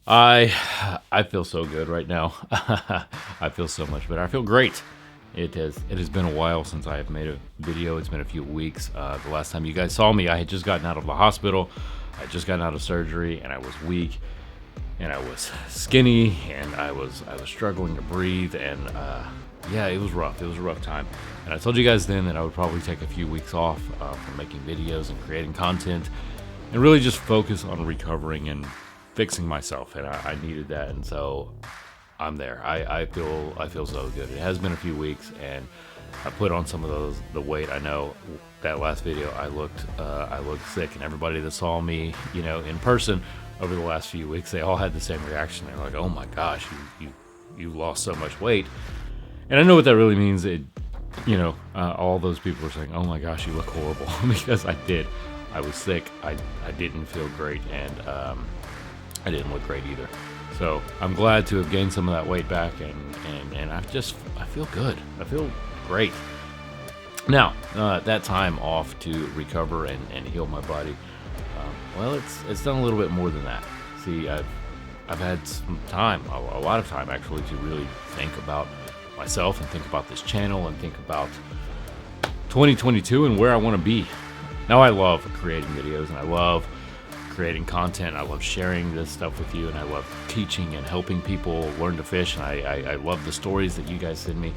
I feel so good right now. I feel so much better. I feel great. It has been a while since I have made a video. It's been a few weeks. The last time you guys saw me, I had just gotten out of the hospital. I had just gotten out of surgery, and I was weak, and I was skinny, and I was struggling to breathe, and yeah, it was rough. It was a rough time. And I told you guys then that I would probably take a few weeks off from making videos and creating content, and really just focus on recovering and fixing myself, and I needed that, and so I'm there. I feel so good. It has been a few weeks, and I put on some of the weight. I know that last video I looked sick, and everybody that saw me, in person over the last few weeks, they all had the same reaction. They're like, "Oh my gosh, you lost so much weight," and I know what that really means. All those people were saying, "Oh my gosh, you look horrible," because I did. I was sick. I didn't feel great, and I didn't look great either. So I'm glad to have gained some of that weight back, and I feel good. I feel great. Now, that time off to recover and heal my body, well, it's done a little bit more than that. See, I've had some time, a lot of time actually, to really think about myself and think about this channel and think about 2022 and where I want to be. Now, I love creating videos, and I love creating content. I love sharing this stuff with you, and I love teaching and helping people learn to fish, and I love the stories that you guys send me.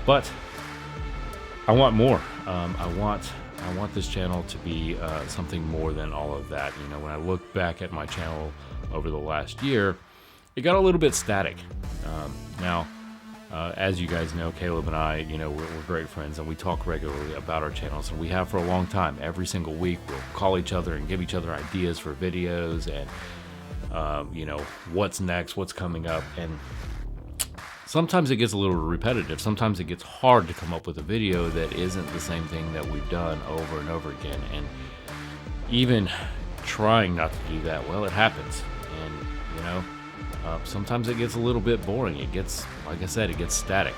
But I want more. I want this channel to be something more than all of that. When I look back at my channel over the last year, it got a little bit static. Now, as you guys know, Caleb and I, we're great friends, and we talk regularly about our channels, and we have for a long time. Every single week, we'll call each other and give each other ideas for videos, and what's next, what's coming up. And sometimes it gets a little repetitive. Sometimes it gets hard to come up with a video that isn't the same thing that we've done over and over again. And even trying not to do that, well, it happens. And sometimes it gets a little bit boring. It gets, like I said, it gets static,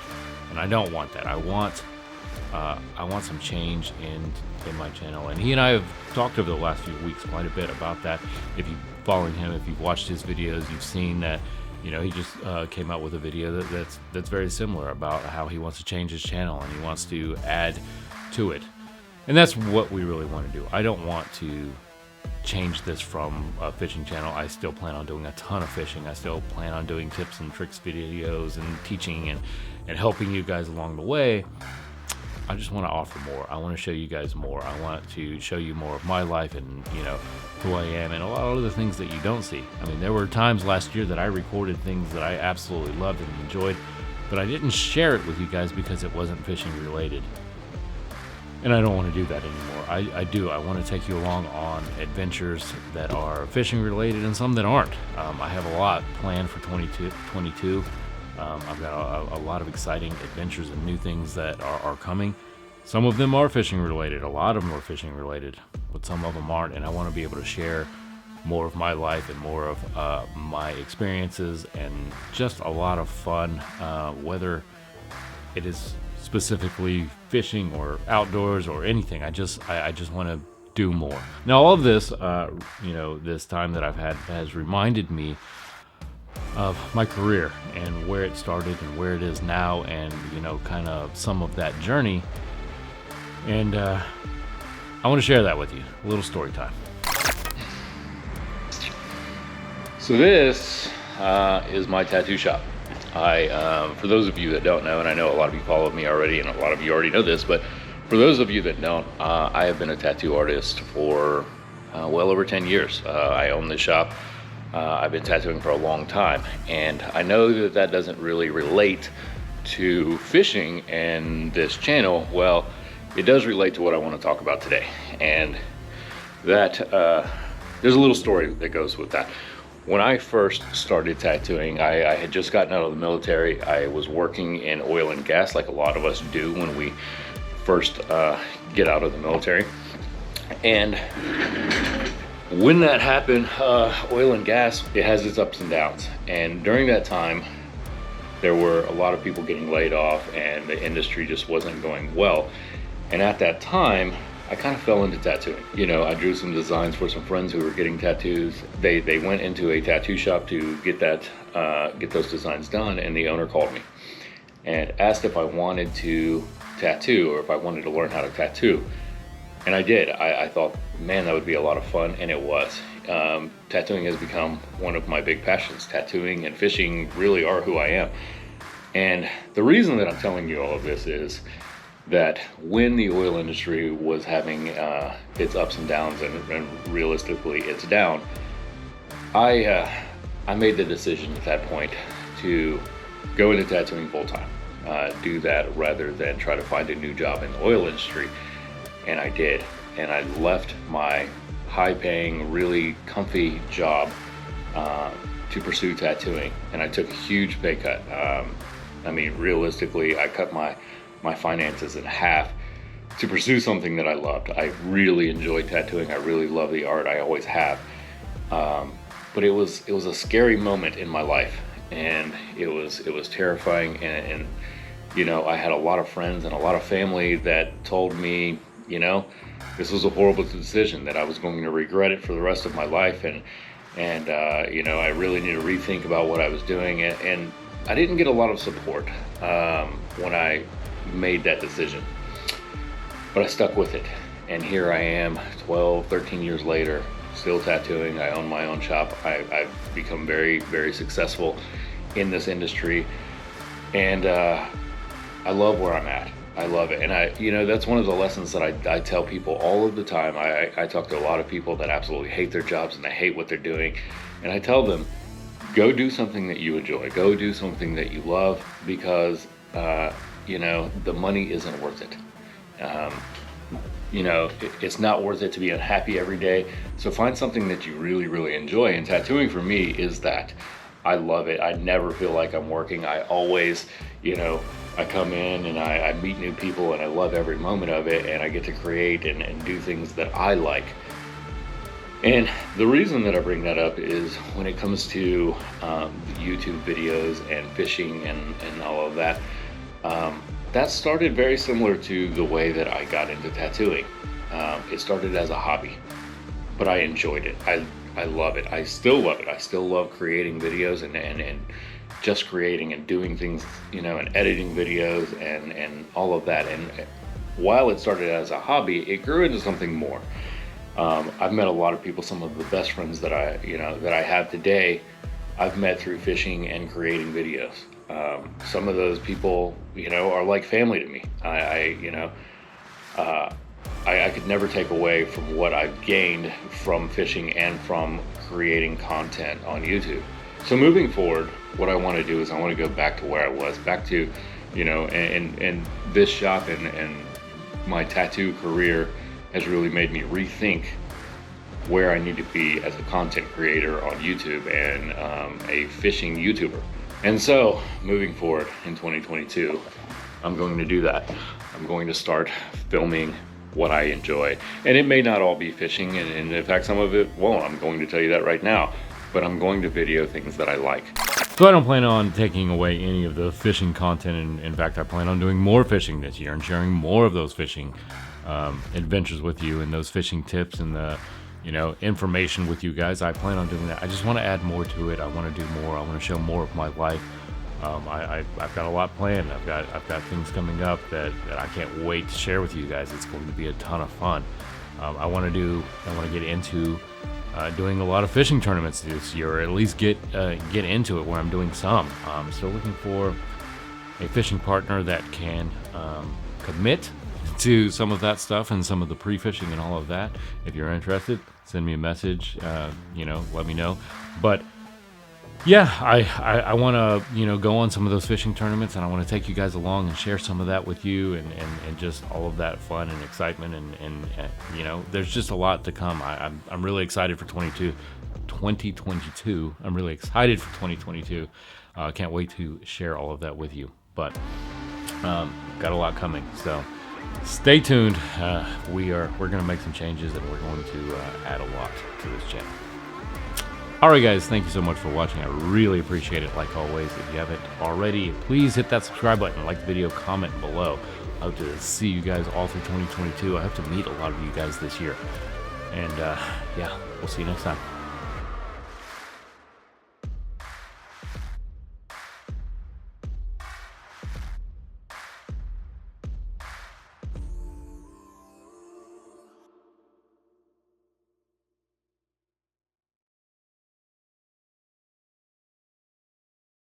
and I don't want that. I want some change in my channel, and he and I have talked over the last few weeks quite a bit about that. If you're following him, if you've watched his videos, you've seen that he just came out with a video that's very similar about how he wants to change his channel and he wants to add to it, and that's what we really want to do. I don't want to change this from a fishing channel. I still plan on doing a ton of fishing. I still plan on doing tips and tricks videos and teaching and helping you guys along the way. I just want to offer more. I want to show you guys more. I want to show you more of my life and who I am, and a lot of other things that you don't see. I mean, there were times last year that I recorded things that I absolutely loved and enjoyed, but I didn't share it with you guys because it wasn't fishing related. And I don't want to do that anymore. I do. I want to take you along on adventures that are fishing related and some that aren't. I have a lot planned for 2022. I've got a lot of exciting adventures and new things that are coming. Some of them are fishing related. A lot of them are fishing related, but some of them aren't. And I want to be able to share more of my life and more of my experiences and just a lot of fun, whether it is specifically fishing or outdoors or anything. I just want to do more. Now, all of this, this time that I've had has reminded me of my career and where it started and where it is now, and kind of some of that journey. And I want to share that with you. A little story time. So this is my tattoo shop. For those of you that don't know, and I know a lot of you follow me already, and a lot of you already know this, but for those of you that don't, I have been a tattoo artist for well over 10 years. I own this shop. I've been tattooing for a long time, and I know that doesn't really relate to fishing and this channel. Well, it does relate to what I want to talk about today, and that there's a little story that goes with that. When I first started tattooing, I had just gotten out of the military. I was working in oil and gas, like a lot of us do when we first get out of the military. And when that happened, oil and gas, it has its ups and downs. And during that time, there were a lot of people getting laid off, and the industry just wasn't going well. And at that time, I kind of fell into tattooing. You know, I drew some designs for some friends who were getting tattoos. They went into a tattoo shop to get those designs done, and the owner called me and asked if I wanted to tattoo or if I wanted to learn how to tattoo. And I did. I thought, man, that would be a lot of fun, and it was. Tattooing has become one of my big passions. Tattooing and fishing really are who I am. And the reason that I'm telling you all of this is that when the oil industry was having its ups and downs, and realistically it's down, I made the decision at that point to go into tattooing full time, do that rather than try to find a new job in the oil industry. And I did, and I left my high-paying, really comfy job to pursue tattooing, and I took a huge pay cut. I mean, realistically, I cut my finances in half to pursue something that I loved. I really enjoyed tattooing. I really love the art. I always have. But it was a scary moment in my life, and it was terrifying. And you know, I had a lot of friends and a lot of family that told me, you know, this was a horrible decision, that I was going to regret it for the rest of my life, and you know, I really need to rethink about what I was doing. And I didn't get a lot of support when I made that decision, but I stuck with it. And here I am 12, 13 years later, still tattooing. I own my own shop. I've become very, very successful in this industry, and I love where I'm at. I love it. And you know, that's one of the lessons that I tell people all of the time. I talk to a lot of people that absolutely hate their jobs and they hate what they're doing. And I tell them, go do something that you enjoy. Go do something that you love, because, you know, the money isn't worth it. You know, it's not worth it to be unhappy every day. So find something that you really, really enjoy. And tattooing for me is that. I love it. I never feel like I'm working. I always, you know, I come in and I meet new people, and I love every moment of it, and I get to create and do things that I like. And the reason that I bring that up is when it comes to YouTube videos and fishing and all of that, that started very similar to the way that I got into tattooing. It started as a hobby, but I enjoyed it. I love it. I still love it. I still love creating videos and just creating and doing things, you know, and editing videos and all of that. And while it started as a hobby, it grew into something more. I've met a lot of people. Some of the best friends that I have today, I've met through fishing and creating videos. Some of those people, you know, are like family to me. I could never take away from what I've gained from fishing and from creating content on YouTube. So moving forward, what I want to do is I want to go back to where I was, back to, you know, and this shop and my tattoo career has really made me rethink where I need to be as a content creator on YouTube and a fishing YouTuber. And so moving forward in 2022, I'm going to do that. I'm going to start filming what I enjoy. And it may not all be fishing, and in fact some of it won't. I'm going to tell you that right now. But I'm going to video things that I like. So I don't plan on taking away any of the fishing content, and in fact I plan on doing more fishing this year and sharing more of those fishing adventures with you, and those fishing tips and the, you know, information with you guys. I plan on doing that. I just want to add more to it. I want to do more. I want to show more of my life. I've got a lot planned. I've got things coming up that I can't wait to share with you guys. It's going to be a ton of fun. I want to get into doing a lot of fishing tournaments this year, or at least get into it where I'm doing some. Still looking for a fishing partner that can commit to some of that stuff and some of the pre-fishing and all of that. If you're interested, send me a message. You know, let me know. But yeah, I want to, you know, go on some of those fishing tournaments, and I want to take you guys along and share some of that with you, and just all of that fun and excitement, and you know, there's just a lot to come. I'm really excited for 2022. I'm really excited for 2022. Can't wait to share all of that with you. But got a lot coming, so stay tuned. We're going to make some changes, and we're going to add a lot to this channel. Alright guys, thank you so much for watching. I really appreciate it, like always. If you haven't already, please hit that subscribe button, like the video, comment below. I hope to see you guys all through 2022. I hope to meet a lot of you guys this year. And yeah, we'll see you next time.